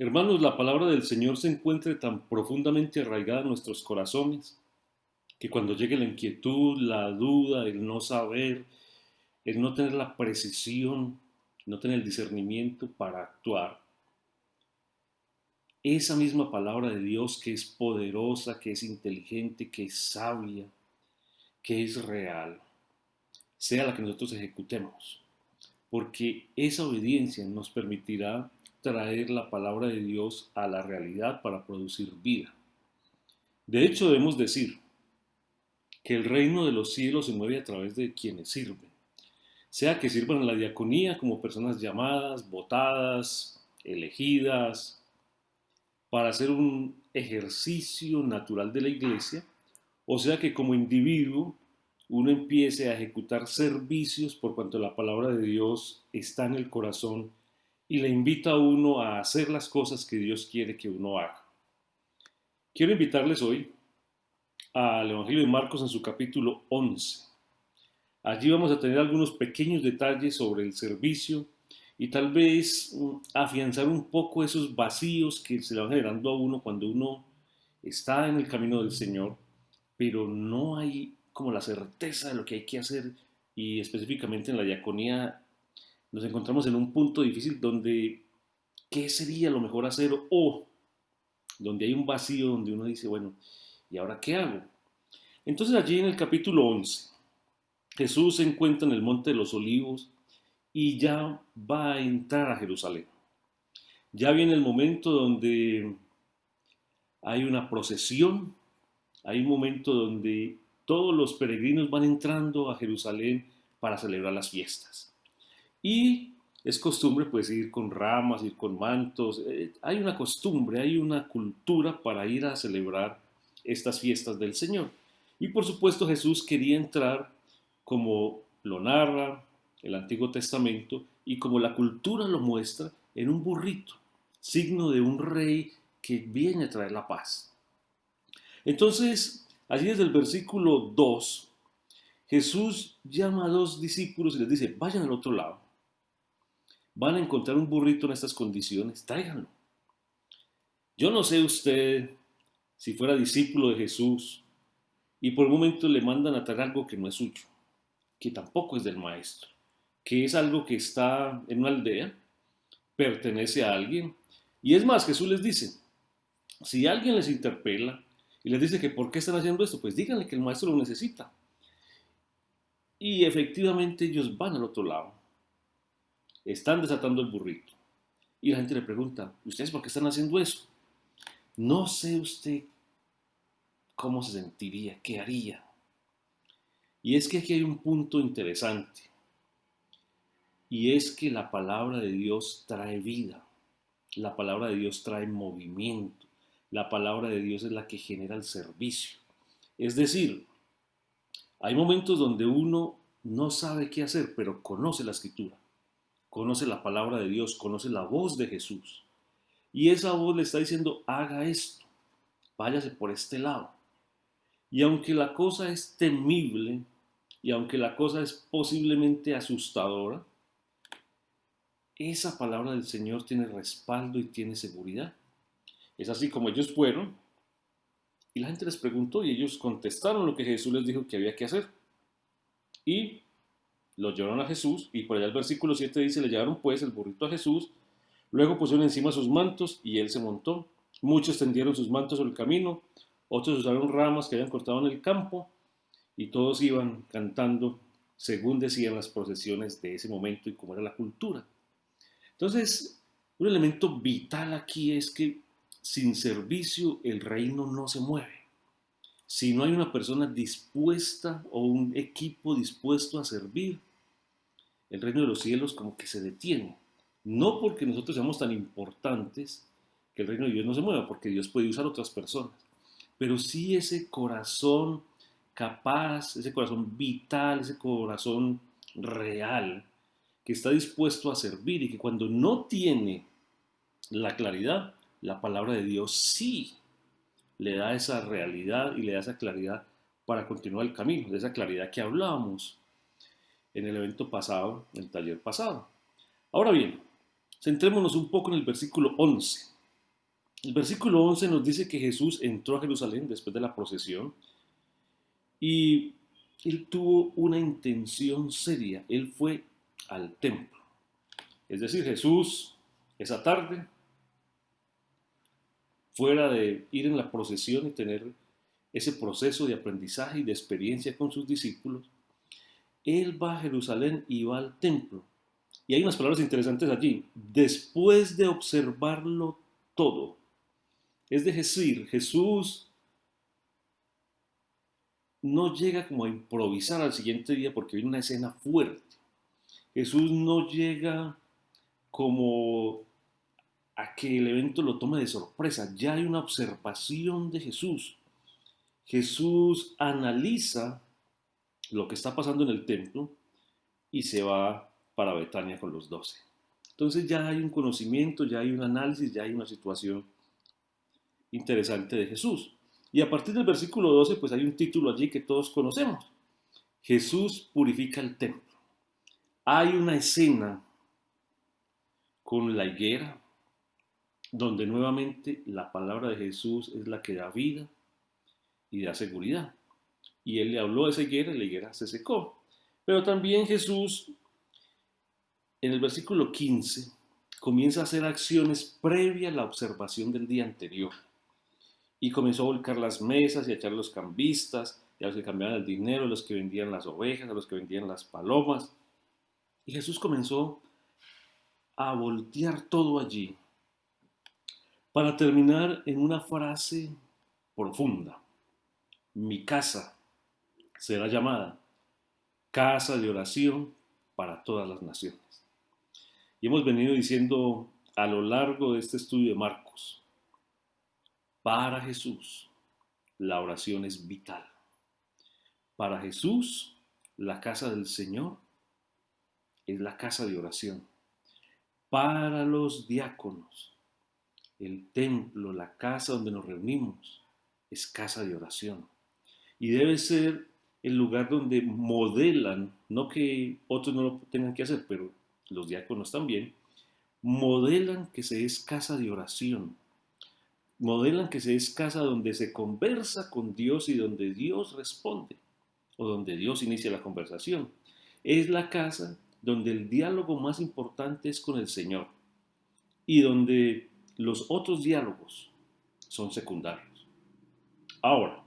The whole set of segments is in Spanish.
Hermanos, la palabra del Señor se encuentre tan profundamente arraigada en nuestros corazones que cuando llegue la inquietud, la duda, el no saber, el no tener la precisión, no tener el discernimiento para actuar, esa misma palabra de Dios que es poderosa, que es inteligente, que es sabia, que es real, sea la que nosotros ejecutemos, porque esa obediencia nos permitirá traer la palabra de Dios a la realidad para producir vida. De hecho, debemos decir que el reino de los cielos se mueve a través de quienes sirven, sea que sirvan en la diaconía como personas llamadas, votadas, elegidas, para hacer un ejercicio natural de la iglesia, o sea que como individuo uno empiece a ejecutar servicios por cuanto la palabra de Dios está en el corazón y le invita a uno a hacer las cosas que Dios quiere que uno haga. Quiero invitarles hoy al Evangelio de Marcos en su capítulo 11. Allí vamos a tener algunos pequeños detalles sobre el servicio y tal vez afianzar un poco esos vacíos que se le van generando a uno cuando uno está en el camino del Señor, pero no hay como la certeza de lo que hay que hacer y específicamente en la diaconía nos encontramos en un punto difícil donde qué sería lo mejor hacer o donde hay un vacío donde uno dice, bueno, ¿y ahora qué hago? Entonces allí en el capítulo 11 Jesús se encuentra en el Monte de los Olivos y ya va a entrar a Jerusalén. Ya viene el momento donde hay una procesión, hay un momento donde todos los peregrinos van entrando a Jerusalén para celebrar las fiestas. Y es costumbre pues ir con ramas, ir con mantos. Hay una costumbre, hay una cultura para ir a celebrar estas fiestas del Señor. Y por supuesto Jesús quería entrar como lo narra el Antiguo Testamento y como la cultura lo muestra en un burrito, signo de un rey que viene a traer la paz. Entonces, allí desde el versículo 2, Jesús llama a dos discípulos y les dice, vayan al otro lado. Van a encontrar un burrito en estas condiciones, tráiganlo. Yo no sé usted si fuera discípulo de Jesús y por un momento le mandan a traer algo que no es suyo, que tampoco es del maestro, que es algo que está en una aldea, pertenece a alguien. Y es más, Jesús les dice, si alguien les interpela y les dice que por qué están haciendo esto, pues díganle que el maestro lo necesita. Y efectivamente ellos van al otro lado, están desatando el burrito. Y la gente le pregunta, ¿ustedes por qué están haciendo eso? No sé usted cómo se sentiría, qué haría. Y es que aquí hay un punto interesante, y es que la palabra de Dios trae vida, la palabra de Dios trae movimiento, la palabra de Dios es la que genera el servicio. Es decir, hay momentos donde uno no sabe qué hacer, pero conoce la escritura, conoce la palabra de Dios, conoce la voz de Jesús. Y esa voz le está diciendo, haga esto, váyase por este lado. Y aunque la cosa es temible, y aunque la cosa es posiblemente asustadora, esa palabra del Señor tiene respaldo y tiene seguridad. Es así como ellos fueron y la gente les preguntó y ellos contestaron lo que Jesús les dijo que había que hacer. Y lo llevaron a Jesús y por allá el versículo 7 dice, le llevaron pues el burrito a Jesús, luego pusieron encima sus mantos y él se montó. Muchos tendieron sus mantos sobre el camino, otros usaron ramas que habían cortado en el campo y todos iban cantando según decían las procesiones de ese momento y cómo era la cultura. Entonces, un elemento vital aquí es que sin servicio el reino no se mueve. Si no hay una persona dispuesta o un equipo dispuesto a servir, el reino de los cielos como que se detiene. No porque nosotros seamos tan importantes que el reino de Dios no se mueva, porque Dios puede usar otras personas, pero sí ese corazón capaz, ese corazón vital, ese corazón real, que está dispuesto a servir y que cuando no tiene la claridad, la palabra de Dios sí le da esa realidad y le da esa claridad para continuar el camino, de esa claridad que hablábamos en el evento pasado, en el taller pasado. Ahora bien, centrémonos un poco en el versículo 11. El versículo 11 nos dice que Jesús entró a Jerusalén después de la procesión y él tuvo una intención seria. Él fue al templo. Es decir, Jesús esa tarde, fuera de ir en la procesión y tener ese proceso de aprendizaje y de experiencia con sus discípulos, él va a Jerusalén y va al templo. Y hay unas palabras interesantes allí. Después de observarlo todo. Es decir, Jesús no llega como a improvisar al siguiente día porque viene una escena fuerte. Jesús no llega como a que el evento lo tome de sorpresa. Ya hay una observación de Jesús. Jesús analiza lo que está pasando en el templo y se va para Betania con los 12. Entonces ya hay un conocimiento, ya hay un análisis, ya hay una situación interesante de Jesús. Y a partir del versículo 12, pues hay un título allí que todos conocemos. Jesús purifica el templo. Hay una escena con la higuera, donde nuevamente la palabra de Jesús es la que da vida y da seguridad. Y él le habló a esa higuera y la higuera se secó. Pero también Jesús, en el versículo 15, comienza a hacer acciones previa a la observación del día anterior. Y comenzó a volcar las mesas y a echar los cambistas, y a los que cambiaban el dinero, a los que vendían las ovejas, a los que vendían las palomas. Y Jesús comenzó a voltear todo allí, para terminar en una frase profunda. Mi casa será llamada casa de oración para todas las naciones. Y hemos venido diciendo a lo largo de este estudio de Marcos, para Jesús la oración es vital. Para Jesús la casa del Señor es la casa de oración. Para los diáconos el templo, la casa donde nos reunimos, es casa de oración. Y debe ser el lugar donde modelan, no que otros no lo tengan que hacer, pero los diáconos también, modelan que se es casa de oración, modelan que se es casa donde se conversa con Dios y donde Dios responde, o donde Dios inicia la conversación. Es la casa donde el diálogo más importante es con el Señor y donde los otros diálogos son secundarios. Ahora,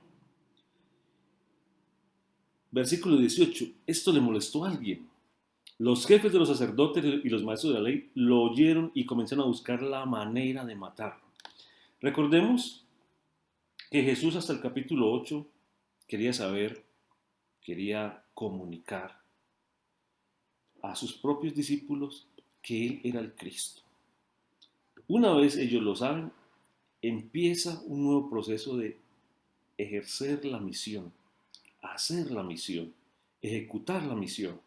versículo 18, esto le molestó a alguien. Los jefes de los sacerdotes y los maestros de la ley lo oyeron y comenzaron a buscar la manera de matarlo. Recordemos que Jesús hasta el capítulo 8 quería saber, quería comunicar a sus propios discípulos que Él era el Cristo. Una vez ellos lo saben, empieza un nuevo proceso de ejercer la misión, hacer la misión, ejecutar la misión.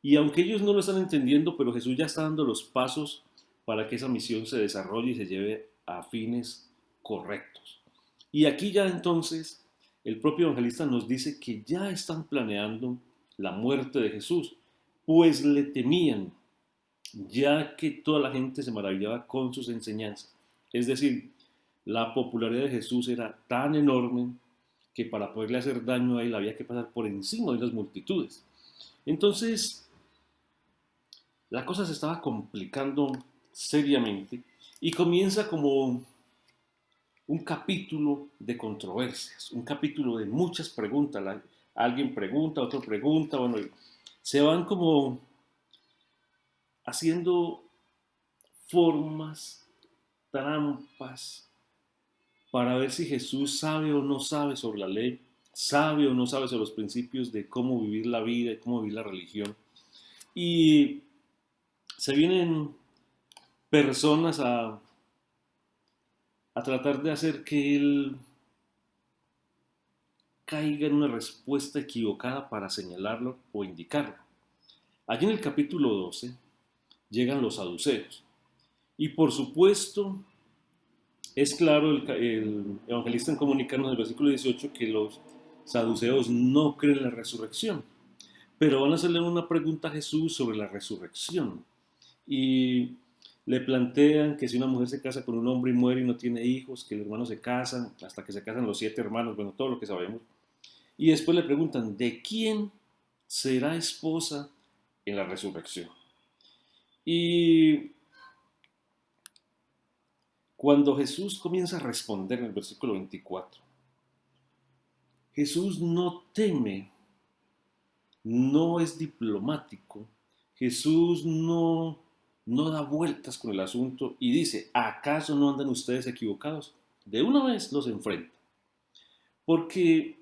Y aunque ellos no lo están entendiendo, pero Jesús ya está dando los pasos para que esa misión se desarrolle y se lleve a fines correctos. Y aquí ya entonces el propio evangelista nos dice que ya están planeando la muerte de Jesús, pues le temían, ya que toda la gente se maravillaba con sus enseñanzas. Es decir, la popularidad de Jesús era tan enorme que para poderle hacer daño a él había que pasar por encima de las multitudes. Entonces, la cosa se estaba complicando seriamente y comienza como un capítulo de controversias, un capítulo de muchas preguntas. Alguien pregunta, otro pregunta, bueno, se van como haciendo formas, trampas, para ver si Jesús sabe o no sabe sobre la ley, sabe o no sabe sobre los principios de cómo vivir la vida y cómo vivir la religión. Y se vienen personas a tratar de hacer que él caiga en una respuesta equivocada para señalarlo o indicarlo. Allí en el capítulo 12 llegan los saduceos. Y por supuesto, es claro el evangelista en comunicarnos en el versículo 18 que los saduceos no creen en la resurrección. Pero van a hacerle una pregunta a Jesús sobre la resurrección. Y Le plantean que si una mujer se casa con un hombre y muere y no tiene hijos, que el hermano se casan, hasta que se casan los 7 hermanos, bueno, todo lo que sabemos. Y después le preguntan, ¿de quién será esposa en la resurrección? Y cuando Jesús comienza a responder en el versículo 24, Jesús no teme, no es diplomático, Jesús no da vueltas con el asunto y dice, ¿acaso no andan ustedes equivocados? De una vez los enfrenta. Porque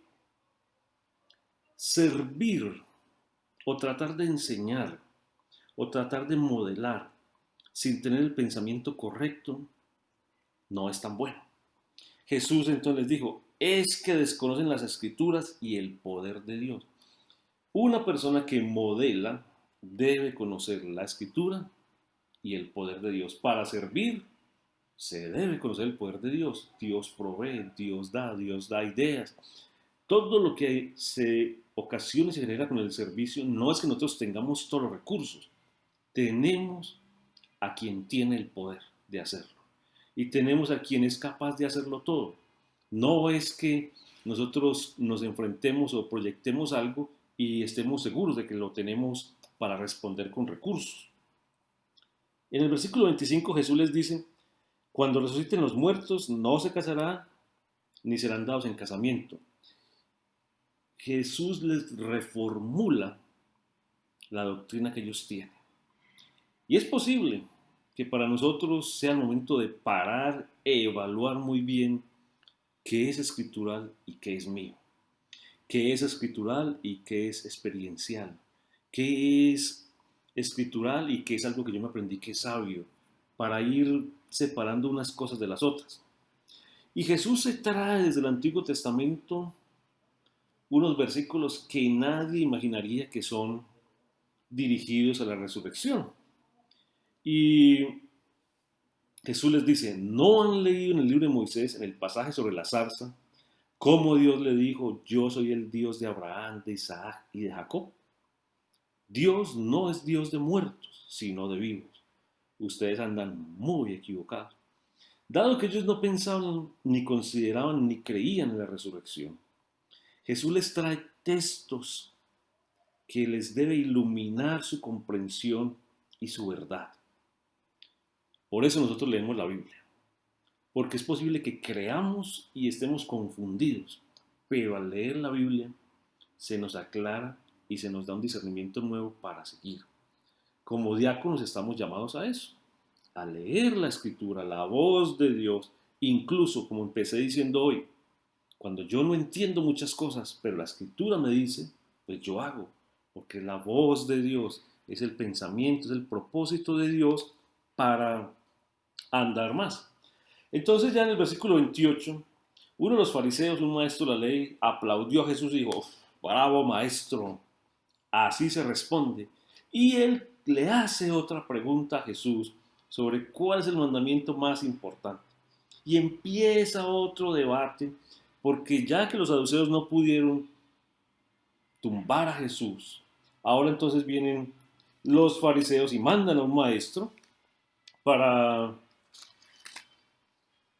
servir o tratar de enseñar o tratar de modelar sin tener el pensamiento correcto no es tan bueno. Jesús entonces les dijo, es que desconocen las escrituras y el poder de Dios. Una persona que modela debe conocer la escritura y el poder de Dios. Para servir se debe conocer el poder de Dios. Dios provee, Dios da ideas. Todo lo que se ocasiona y se genera con el servicio no es que nosotros tengamos todos los recursos. Tenemos a quien tiene el poder de hacerlo. Y tenemos a quien es capaz de hacerlo todo. No es que nosotros nos enfrentemos o proyectemos algo y estemos seguros de que lo tenemos para responder con recursos. En el versículo 25 Jesús les dice, cuando resuciten los muertos no se casarán ni serán dados en casamiento. Jesús les reformula la doctrina que ellos tienen. Y es posible que para nosotros sea el momento de parar e evaluar muy bien qué es escritural y qué es mío, qué es escritural y qué es experiencial, qué es escritural y qué es algo que yo me aprendí que es sabio, para ir separando unas cosas de las otras. Y Jesús se trae desde el Antiguo Testamento unos versículos que nadie imaginaría que son dirigidos a la resurrección. Y Jesús les dice, ¿no han leído en el libro de Moisés, en el pasaje sobre la zarza, cómo Dios le dijo, yo soy el Dios de Abraham, de Isaac y de Jacob? Dios no es Dios de muertos, sino de vivos. Ustedes andan muy equivocados. Dado que ellos no pensaban, ni consideraban, ni creían en la resurrección, Jesús les trae textos que les debe iluminar su comprensión y su verdad. Por eso nosotros leemos la Biblia, porque es posible que creamos y estemos confundidos, pero al leer la Biblia se nos aclara y se nos da un discernimiento nuevo para seguir. Como diáconos estamos llamados a eso, a leer la escritura, la voz de Dios, incluso como empecé diciendo hoy, cuando yo no entiendo muchas cosas, pero la escritura me dice, pues yo hago, porque la voz de Dios es el pensamiento, es el propósito de Dios para andar más. Entonces ya en el versículo 28, uno de los fariseos, un maestro de la ley, aplaudió a Jesús y dijo, bravo maestro, así se responde. Y él le hace otra pregunta a Jesús sobre cuál es el mandamiento más importante. Y empieza otro debate, porque ya que los saduceos no pudieron tumbar a Jesús, ahora entonces vienen los fariseos y mandan a un maestro para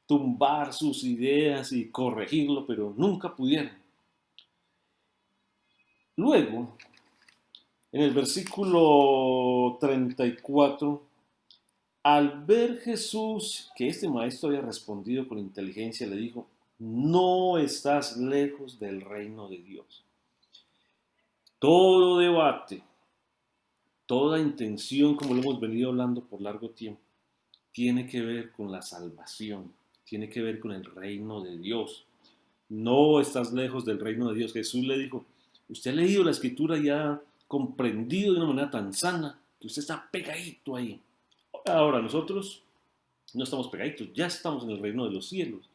tumbar sus ideas y corregirlo, pero nunca pudieron. Luego, en el versículo 34, al ver Jesús que este maestro había respondido con inteligencia, le dijo, no estás lejos del reino de Dios. Todo debate, toda intención, como lo hemos venido hablando por largo tiempo, tiene que ver con la salvación, tiene que ver con el reino de Dios. No estás lejos del reino de Dios. Jesús le dijo, usted ha leído la escritura y ha comprendido de una manera tan sana que usted está pegadito ahí. Ahora nosotros no estamos pegaditos, ya estamos en el reino de los cielos,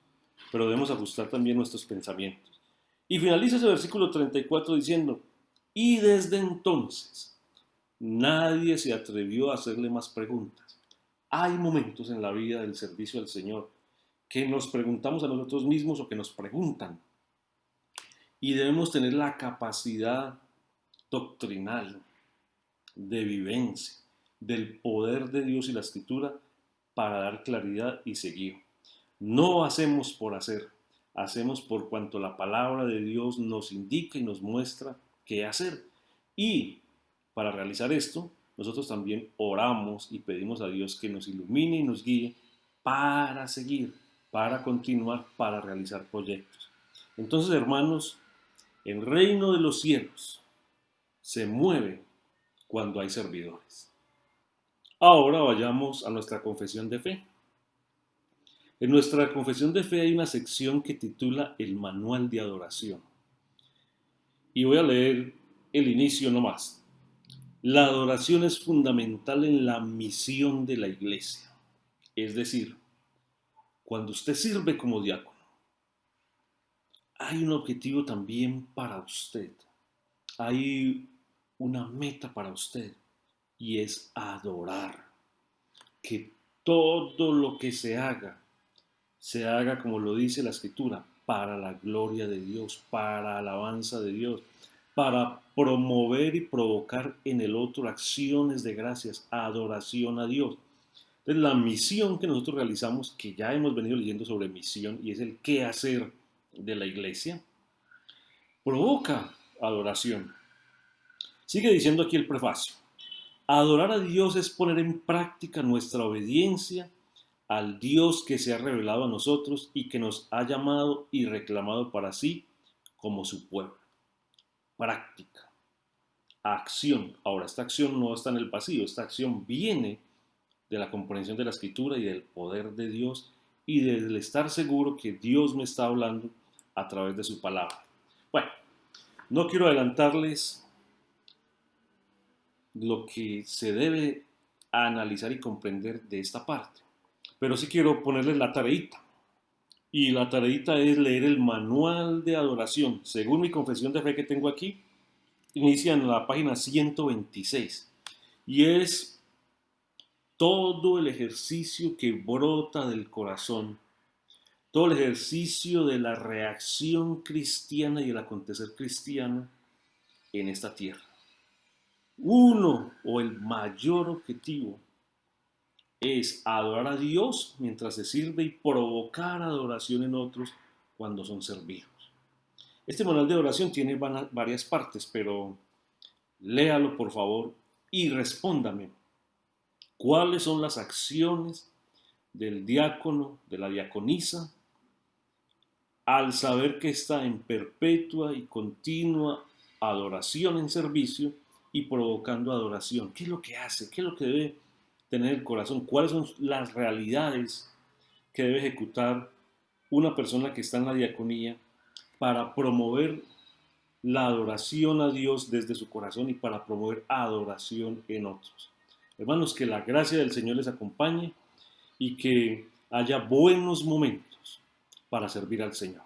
pero debemos ajustar también nuestros pensamientos. Y finaliza ese versículo 34 diciendo, y desde entonces nadie se atrevió a hacerle más preguntas. Hay momentos en la vida del servicio al Señor que nos preguntamos a nosotros mismos o que nos preguntan. Y debemos tener la capacidad doctrinal de vivencia del poder de Dios y la escritura para dar claridad y seguir. No hacemos por hacer, hacemos por cuanto la palabra de Dios nos indica y nos muestra qué hacer. Y para realizar esto, nosotros también oramos y pedimos a Dios que nos ilumine y nos guíe para seguir, para continuar, para realizar proyectos. Entonces, hermanos, el reino de los cielos se mueve cuando hay servidores. Ahora vayamos a nuestra confesión de fe. En nuestra confesión de fe hay una sección que titula el manual de adoración. Y voy a leer el inicio nomás. La adoración es fundamental en la misión de la iglesia. Es decir, cuando usted sirve como diácono, hay un objetivo también para usted. Hay una meta para usted y es adorar. Que todo lo que se haga como lo dice la Escritura, para la gloria de Dios, para alabanza de Dios, para promover y provocar en el otro acciones de gracias, adoración a Dios. Entonces, la misión que nosotros realizamos, que ya hemos venido leyendo sobre misión, y es el qué hacer de la iglesia, provoca adoración. Sigue diciendo aquí el prefacio. Adorar a Dios es poner en práctica nuestra obediencia al Dios que se ha revelado a nosotros y que nos ha llamado y reclamado para sí como su pueblo. Práctica, acción. Ahora, esta acción no está en el vacío, esta acción viene de la comprensión de la Escritura y del poder de Dios y del estar seguro que Dios me está hablando a través de su palabra. Bueno, no quiero adelantarles lo que se debe analizar y comprender de esta parte, pero sí quiero ponerles la tareita. Y la tareita es leer el manual de adoración. Según mi confesión de fe que tengo aquí, inicia en la página 126. Y es todo el ejercicio que brota del corazón, todo el ejercicio de la reacción cristiana y el acontecer cristiano en esta tierra. Uno o el mayor objetivo es adorar a Dios mientras se sirve y provocar adoración en otros cuando son servidos. Este manual de adoración tiene varias partes, pero léalo por favor y respóndame. ¿Cuáles son las acciones del diácono, de la diaconisa, al saber que está en perpetua y continua adoración en servicio y provocando adoración? ¿Qué es lo que hace? ¿Qué es lo que debe tener el corazón? ¿Cuáles son las realidades que debe ejecutar una persona que está en la diaconía para promover la adoración a Dios desde su corazón y para promover adoración en otros? Hermanos, que la gracia del Señor les acompañe y que haya buenos momentos para servir al Señor.